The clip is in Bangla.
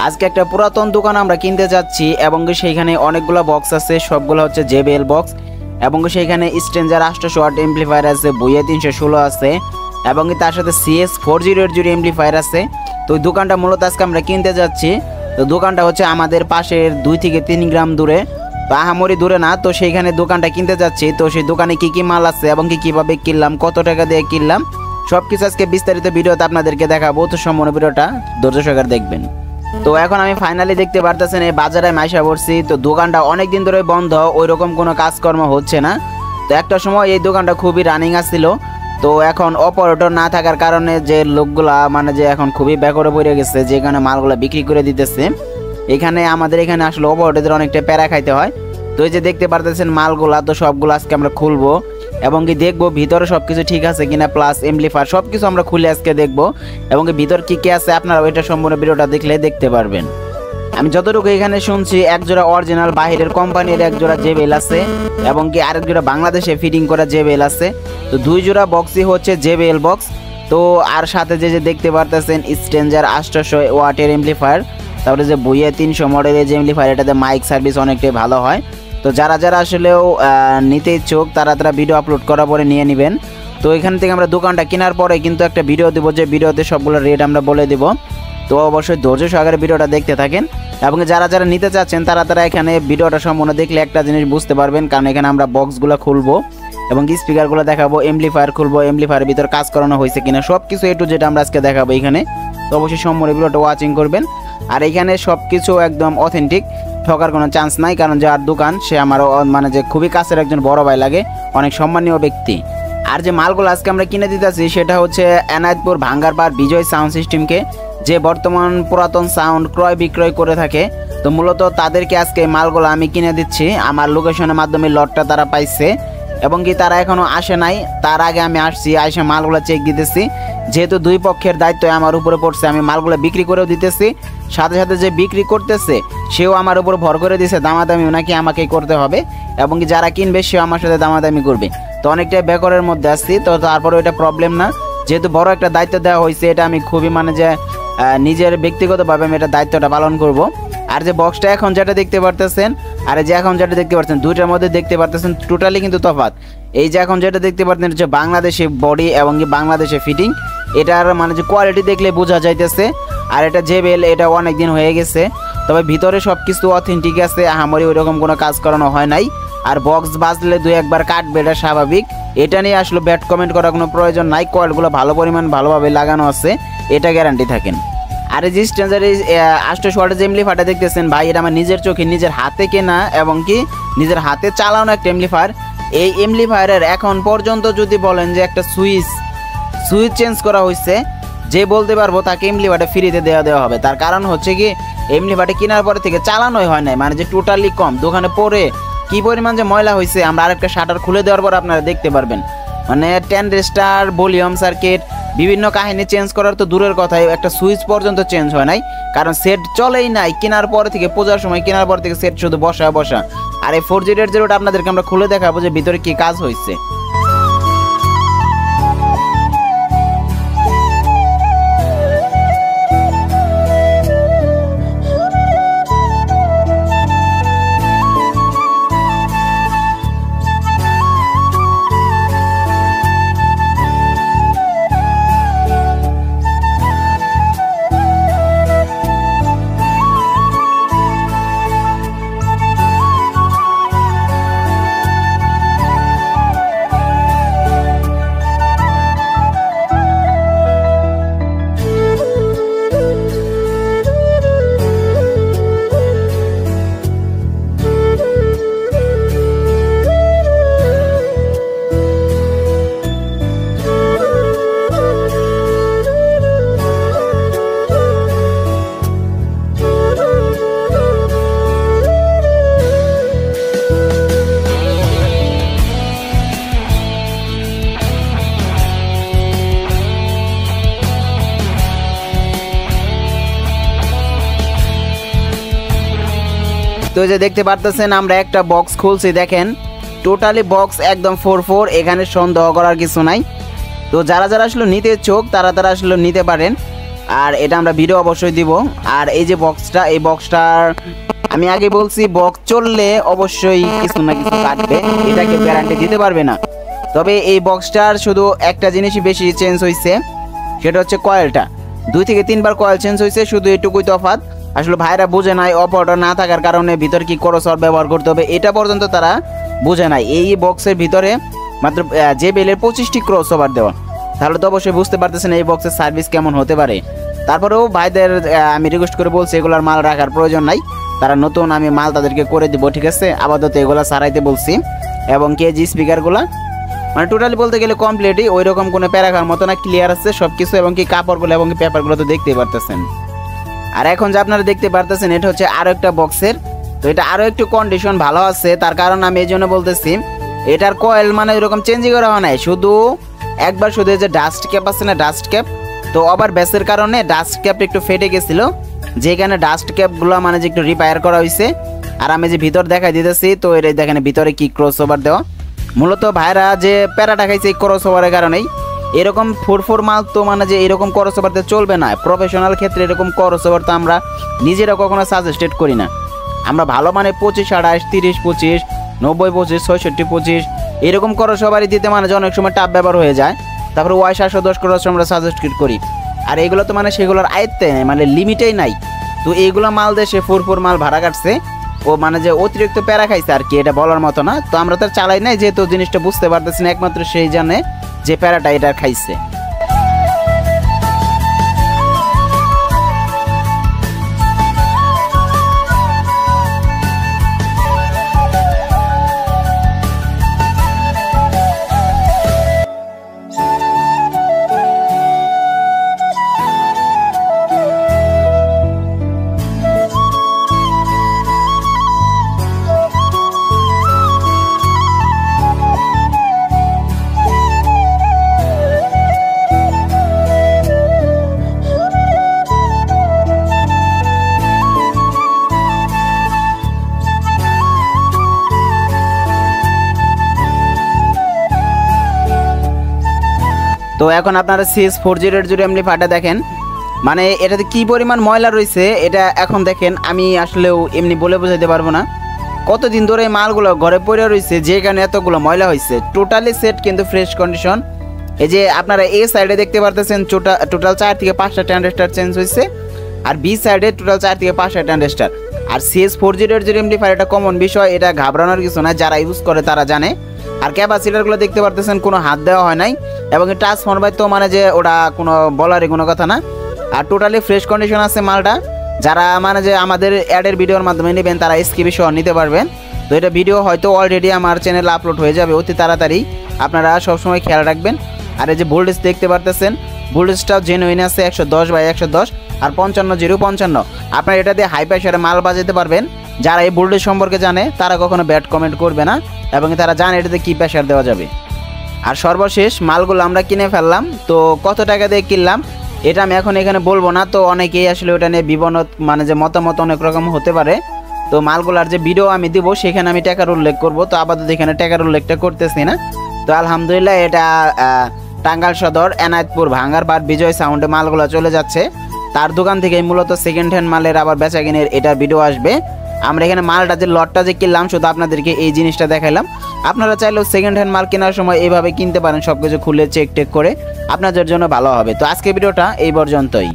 আজকে একটা পুরাতন দোকান আমরা কিনতে যাচ্ছি এবং সেইখানে অনেকগুলো বক্স আছে, সবগুলো হচ্ছে JBL বক্স এবং সেইখানে স্ট্রেঞ্জার 800 ওয়াট এমপ্লিফায়ার আছে, বইয়া 316 আছে এবং তার সাথে CS 4080 এমপ্লিফায়ার আছে। তো ওই দোকানটা মূলত আজকে আমরা কিনতে যাচ্ছি। তো দোকানটা হচ্ছে আমাদের পাশের 2 থেকে 3 গ্রাম দূরে, তো আহামরি দূরে না। তো সেইখানে দোকানটা কিনতে যাচ্ছি। তো সেই দোকানে কি কি মাল আছে এবং কিভাবে কিনলাম, কত টাকা দিয়ে কিনলাম, সব কিছু আজকে বিস্তারিত ভিডিওতে আপনাদেরকে দেখাবো। তো সম্পূর্ণ ভিডিওটা ধৈর্য সহকারে দেখবেন। তো এখন আমি ফাইনালি দেখতে পারতেছেন এই বাজারে মাইশা পড়ছি। তো দোকানটা অনেক দিন ধরে বন্ধ, ওই রকম কোনো কাজকর্ম হচ্ছে না। তো একটা সময় এই দোকানটা খুবই রানিং আসছিল। তো এখন অপারেটর না থাকার কারণে যে লোকগুলা মানে যে এখন খুবই ব্যাকরে পড়ে গেছে, যেখানে মালগুলা বিক্রি করে দিতেছে। এখানে আমাদের এখানে আসলে অপারেটরদের অনেকটা প্যারা খাইতে হয়। তো এই যে দেখতে পারতেছেন মালগুলা, তো সবগুলো আজকে আমরা খুলবো এবং কি দেখবো ভিতরে সবকিছু ঠিক আছে কিনা, প্লাস এমপ্লিফায়ার সবকিছু আমরা খুলে আজকে দেখবো এবং কি ভিতর কি কি আছে আপনারা ওইটা সম্পূর্ণ ভিডিওটা দেখলে দেখতে পারবেন। আমি যতটুকু এখানে শুনছি একজোড়া অরিজিনাল বাহিরের কোম্পানির একজোড়া JBL আছে এবং কি আরেক জোড়া বাংলাদেশে ফিটিং করা JBL আছে। তো 2 জোড়া বক্সই হচ্ছে JBL বক্স। তো আর সাথে যে দেখতে পারতেছেন স্ট্রেঞ্জার 800 ওয়াটের এমপ্লিফায়ার, তারপরে যে বইয়া 300 মডেলের যে এমপ্লিফায়ার, এটাতে মাইক সার্ভিস অনেকটাই ভালো হয়। তো যারা যারা আসলেও নিতে ইচ্ছুক তারা ভিডিও আপলোড করার পরে নিয়ে নেবেন। তো এখান থেকে আমরা দোকানটা কেনার পরে কিন্তু একটা ভিডিও দেবো, যে ভিডিওতে সবগুলো রেট আমরা বলে দেব। তো অবশ্যই ধৈর্য সহকারে ভিডিওটা দেখতে থাকেন এবং যারা যারা নিতে চাচ্ছেন তারা এখানে ভিডিওটা সম্পূর্ণ দেখলে একটা জিনিস বুঝতে পারবেন, কারণ এখানে আমরা বক্সগুলো খুলবো এবং স্পিকারগুলো দেখাবো, এমপ্লিফায়ার খুলবো, এমপ্লিফায়ারের ভিতর কাজ করানো হয়েছে কিনা সব কিছু একটু যেটা আমরা আজকে দেখাবো এখানে। তো অবশ্যই সম্পূর্ণ ভিডিওটা ওয়াচিং করবেন। আর এখানে সব কিছু একদম অথেন্টিক, ঠকার কোনো চান্স নাই, কারণ যার দোকান সে আমার মানে যে খুবই কাছের একজন বড় ভাই লাগে, অনেক সম্মানীয় ব্যক্তি। আর যে মালগুলো আজকে আমরা কিনে দিতেছি সেটা হচ্ছে এনায়েতপুর ভাঙ্গারপাড় বিজয় সাউন্ড সিস্টেমকে, যে বর্তমান পুরাতন সাউন্ড ক্রয় বিক্রয় করে থাকে। তো মূলত তাদেরকে আজকে মালগুলো আমি কিনে দিচ্ছি। আমার লোকেশনের মাধ্যমে লটটা তারা পাইছে এবং কি তারা এখনো আসে নাই, তার আগে আমি আসছি, এসে মালগুলো চেক দিতেছি। যেহেতু দুই পক্ষের দায়িত্ব আমার উপরে পড়ছে, আমি মালগুলো বিক্রি করেও দিতেছি, সাথে সাথে যে বিক্রি করতেছে সেও আমার উপর ভর করে দিছে, দামাদামি নাকি আমাকেই করতে হবে এবং কি যারা কিনবে সেও আমার সাথে দামাদামি করবে। তো অনেকটাই বেকরের মধ্যে আসছি। তো তারপরে এটা প্রবলেম না, যেহেতু বড় একটা দায়িত্ব দেওয়া হয়েছে, এটা আমি খুবই মানে যে নিজের ব্যক্তিগতভাবে আমি এটা দায়িত্বটা পালন করব। আর যে বক্সটা এখন যেটা দেখতে পারতেছেন আর যে এখন যেটা দেখতে পাচ্ছেন, দুইটার মধ্যে দেখতে পারতেছেন টোটালি কিন্তু তফাৎ। এই যে এখন যেটা দেখতে পাচ্ছেন হচ্ছে বাংলাদেশি বডি এবং কি বাংলাদেশে ফিটিং, এটার মানে যে কোয়ালিটি দেখলে বোঝা যাইতেছে। আর এটা JBL, এটা অনেক দিন হয়ে গেছে, তবে ভিতরে সব কিছু অথেন্টিক আছে, আহামরি ওইরকম কোনো কাজ করানো হয় নাই। আর বক্স বাজলে 2-1 কাটবে, এটা স্বাভাবিক, এটা নিয়ে আসলে ব্যাড কমেন্ট করার কোনো প্রয়োজন নাই। কয়েলগুলো ভালো পরিমাণ ভালোভাবে লাগানো আছে, এটা গ্যারান্টি থাকেন। আর এই যে স্ট্রেঞ্জারের 800 ওয়াটের যে এমপ্লিফায়ারটা দেখতেছেন ভাই, এটা আমার নিজের চোখে নিজের হাতে কেনা এবং কি নিজের হাতে চালানো একটা এমপ্লিফায়ার। এই এমপ্লিফায়ারের এখন পর্যন্ত যদি বলেন যে একটা সুইচ চেঞ্জ করা হয়েছে, যে বলতে পারবো তাকে এমপ্লিফায়ারটা ফ্রিতে দেওয়া হবে। তার কারণ হচ্ছে কি এমপ্লিফায়ারটা কেনার পরে থেকে চালানোই হয় নাই, মানে যে টোটালি কম, দোকানে পরে কি পরিমাণ যে ময়লা হয়েছে আমরা আরেকটা শাটার খুলে দেওয়ার পর আপনারা দেখতে পারবেন। মানে 10 রেজিস্টার, ভলিউম সার্কিট, বিভিন্ন কাহিনী চেঞ্জ করার তো দূরের কথাই, একটা সুইচ পর্যন্ত চেঞ্জ হয় নাই, কারণ সেট চলেই নাই। কেনার পর থেকে পূজার সময় কেনার পর থেকে সেট শুধু বসা। আর এই 4080 আপনাদেরকে আমরা খুলে দেখাবো যে ভিতরে কি কাজ হয়েছে। তো যে দেখতে পারতেছেন আমরা একটা বক্স খুলছি, দেখেন টোটালি বক্স একদম 4-4, এখানে সন্দেহ করার কিছু নাই। তো যারা যারা আসলে নিতে ইচ্ছুক তারা আসলে নিতে পারেন। আর এটা আমরা ভিডিও অবশ্যই দিব। আর এই যে বক্সটা, এই বক্সটার আমি আগে বলছি বক্স চললে অবশ্যই কিছু না কিছু কাটবে, এটাকে গ্যারান্টি দিতে পারবে না। তবে এই বক্সটার শুধু একটা জিনিসই বেশি চেঞ্জ হয়েছে, সেটা হচ্ছে কয়েলটা। 2 থেকে 3 বার কয়েল চেঞ্জ হয়েছে, শুধু এটুকুই তফাৎ। আসলে ভাইরা বুঝে নাই, অপারেটর না থাকার কারণে ভিতর কি ক্রসওভার ব্যবহার করতে হবে এটা পর্যন্ত তারা বুঝে নাই। এই বক্সের ভিতরে মাত্র জেবিএলের 25টি ক্রসওভার দেওয়া, তাহলে তো অবশ্যই বুঝতে পারতেছেন এই বক্সের সার্ভিস কেমন হতে পারে। তারপরেও ভাইদের আমি রিকোয়েস্ট করে বলছি এগুলার মাল রাখার প্রয়োজন নাই, তারা নতুন আমি মাল তাদেরকে করে দিব, ঠিক আছে। আপাতত এগুলা সারাইতে বলছি। এবং কেজি স্পিকারগুলা মানে টোটালি বলতে গেলে কমপ্লিটই, ওই রকম কোনো প্যারাখার মতো না, ক্লিয়ার আছে সব কিছু। এবং কি কাপড়গুলো এবং কি পেপারগুলো তো দেখতেই পারতেছেন। আর এখন যে আপনারা দেখতে পারতেছেন এটা হচ্ছে আরও একটা বক্সের, তো এটা আরও একটু কন্ডিশন ভালো আছে। তার কারণ আমি এই জন্য বলতেছি, এটার কয়েল মানে এরকম চেঞ্জই করা হয় নাই, শুধু একবার শুধু যে ডাস্ট ক্যাপ আছে না, ডাস্ট ক্যাপ, তো আবার ব্যাসের কারণে ডাস্ট ক্যাপটা একটু ফেটে গেছিল, যেখানে ডাস্ট ক্যাপগুলো মানে যে একটু রিপেয়ার করা হয়েছে। আর আমি যে ভিতর দেখাই দিতেছি, তো এটা দেখেন ভিতরে কি ক্রসওভার দেওয়া। মূলত ভাইরা যে প্যারাটা খাইছে এই ক্রসওভারের কারণেই। এরকম 4 মাল তো মানে যে এরকম ক্রসওভারতে চলবে না, প্রফেশনাল ক্ষেত্রে এরকম ক্রসওভার তো আমরা নিজেরা কখনো সাজেস্টেড করি না। আমরা ভালো মানে 25, 28, 30, 25, 90, 25, 66, 25 এরকম ক্রসওভারই দিতে মানে যে অনেক সময় টাপ ব্যবহার হয়ে যায়। তারপরে ওয়াই 710 ক্রস আমরা সাজেস্ট করি। আর এইগুলো তো মানে সেগুলোর আয়ত্তে নেই, মানে লিমিটেই নাই। তো এইগুলো মাল দেশে 4 মাল ভাড়া কাটছে, ও মানে যে অতিরিক্ত প্যারা খাইছে আর কি, এটা বলার মতো না। তো আমরা তো চালাই নাই, যেহেতু জিনিসটা বুঝতে পারতেছি না, একমাত্র সেই জানে যে প্যারাটা এটা খাইছে। তো এখন আপনারা CS4080 এমপ্লিফায়ারটা দেখেন, মানে এটাতে কি পরিমাণ ময়লা রয়েছে এটা এখন দেখেন। আমি আসলেও এমনি বলে বোঝাতে পারবো না, কতদিন ধরে এই মালগুলো ঘরে পড়ে রয়েছে, যে কারণে এতগুলো ময়লা হয়েছে। টোটালি সেট কিন্তু ফ্রেশ কন্ডিশন। এই যে আপনারা এ সাইডে দেখতে পারতেছেন টোটাল 4 থেকে 5টা ট্রানজিস্টর চেঞ্জ হয়েছে, আর বি সাইডে টোটাল 4 থেকে 5টা ট্রানজিস্টর। আর CS4080 এমপ্লিফায়ার এটা কমন বিষয়, এটা ঘাবড়ানোর কিছু না, যারা ইউজ করে তারা জানে। আর ক্যাপাসিটারগুলো দেখতে পারতেছেন কোনো হাত দেওয়া হয় নাই, এবং ট্রান্সফরমার তো মানে যে ওটা কোনো বলারই কোনো কথা না। আর টোটালি ফ্রেশ কন্ডিশন আছে মালটা। যারা মানে যে আমাদের অ্যাডের ভিডিওর মাধ্যমে নেবেন তারা স্কিপি সহ নিতে পারবেন। তো এটা ভিডিও হয়তো অলরেডি আমার চ্যানেলে আপলোড হয়ে যাবে অতি তাড়াতাড়ি, আপনারা সবসময় খেয়াল রাখবেন। আর এই যে ভোল্টেজ দেখতে পারতেছেন, ভোল্টেজটাও জেনুইন আছে 110/110 আর 55/055। আপনারা এটা দিয়ে হাই প্রেশারে মাল বাজাতে পারবেন। যারা এই ভোল্টেজ সম্পর্কে জানে তারা কখনো ব্যাড কমেন্ট করবে না, এবং তারা জানে এটাতে কী প্রেশার দেওয়া যাবে। আর সর্বশেষ মালগুলো আমরা কিনে ফেললাম। তো কত টাকা দিয়ে কিনলাম এটা আমি এখন এখানে বলবো না, তো অনেকেই আসলে ওটা নিয়ে বিবনত মানে যে মতামত অনেক রকম হতে পারে। তো মালগুলার যে ভিডিও আমি দিব সেখানে আমি টাকার উল্লেখ করব, তো আপাতত এখানে টাকার উল্লেখটা করতেছি না। তো আলহামদুলিল্লাহ এটা টাঙ্গাইল সদর এনায়েতপুর ভাঙ্গারপাড় বিজয় সাউন্ডে মালগুলো চলে যাচ্ছে। তার দোকান থেকে মূলত সেকেন্ড হ্যান্ড মালের আবার বেচা কিনের এটা ভিডিও আসবে। আমরা এখানে মালটা যে লটটা যে কিনলাম শুধু আপনাদেরকে এই জিনিসটা দেখাইলাম। আপনারা চাইলেও সেকেন্ড হ্যান্ড মাল কেনার সময় এইভাবে কিনতে পারেন, সব কিছু খুলে চেক টেক করে, আপনাদের জন্য ভালো হবে। তো আজকে ভিডিওটা এই পর্যন্তই।